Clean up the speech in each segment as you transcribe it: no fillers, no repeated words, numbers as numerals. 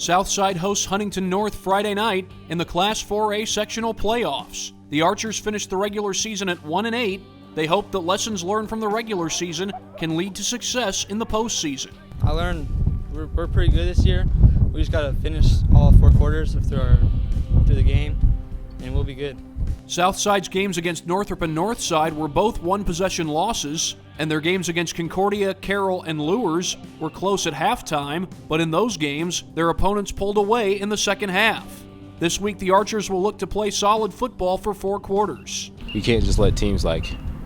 Southside hosts Huntington North Friday night in the Class 4A sectional playoffs. The Archers finished the regular season at 1-8. They hope that lessons learned from the regular season can lead to success in the postseason. I learned we're pretty good this year. We just got to finish all 4 quarters through the game, and we'll be good. Southside's games against Northrop and Northside were both one-possession losses, and their games against Concordia, Carroll, and Luers were close at halftime, but in those games, their opponents pulled away in the second half. This week, the Archers will look to play solid football for 4 quarters. You can't just let teams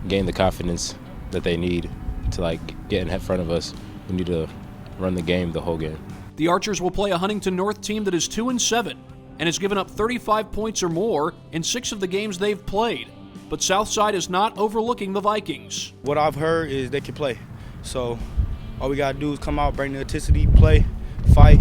gain the confidence that they need to get in front of us. We need to run the game the whole game. The Archers will play a Huntington North team that is 2-7 and has given up 35 points or more in 6 of the games they've played. But Southside is not overlooking the Vikings. What I've heard is they can play. So all we got to do is come out, bring the intensity, play, fight,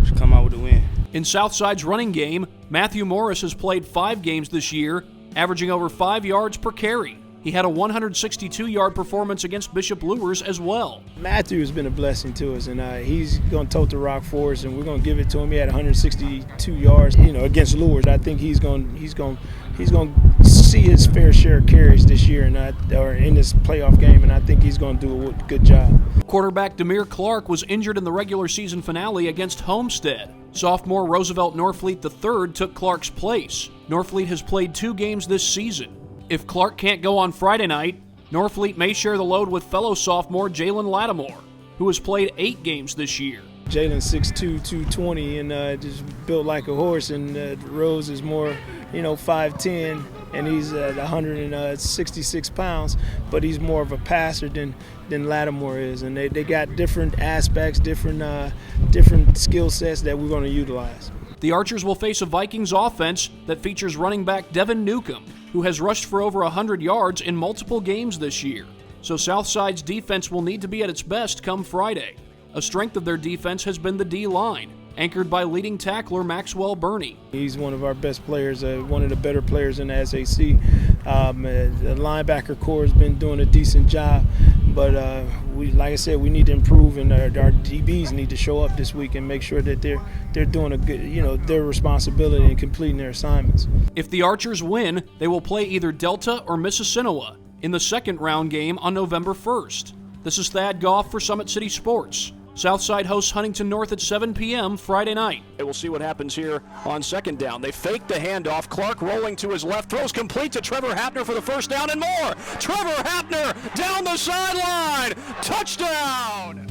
just come out with a win. In Southside's running game, Matthew Morris has played 5 games this year, averaging over 5 yards per carry. He had a 162-yard performance against Bishop Luers as well. Matthew has been a blessing to us, and he's going to tote the rock for us, and we're going to give it to him. He had 162 yards, against Luers. I think he's going to see his fair share of carries this year, or in this playoff game, and I think he's going to do a good job. Quarterback Demir Clark was injured in the regular season finale against Homestead. Sophomore Roosevelt Norfleet III took Clark's place. Norfleet has played 2 games this season. If Clark can't go on Friday night, Norfleet may share the load with fellow sophomore Jalen Lattimore, who has played 8 games this year. Jalen's 6'2", 220, and just built like a horse, and Rose is more, 5'10", and he's at 166 pounds, but he's more of a passer than Lattimore is, and they got different aspects, different skill sets that we're going to utilize. The Archers will face a Vikings offense that features running back Devin Newcomb, who has rushed for over 100 yards in multiple games this year. So Southside's defense will need to be at its best come Friday. A strength of their defense has been the D-line, anchored by leading tackler Maxwell Burney. He's one of our best players, one of the better players in the SAC. The linebacker corps has been doing a decent job, but like I said, we need to improve, and our DBs need to show up this week and make sure that they're doing a good, their responsibility and completing their assignments. If the Archers win, they will play either Delta or Mississinewa in the second round game on November 1st. This is Thad Goff for Summit City Sports. Southside hosts Huntington North at 7 p.m. Friday night. We'll see what happens here on second down. They fake the handoff. Clark rolling to his left, throws complete to Trevor Hapner for the first down and more. Trevor Hapner down the sideline. Touchdown!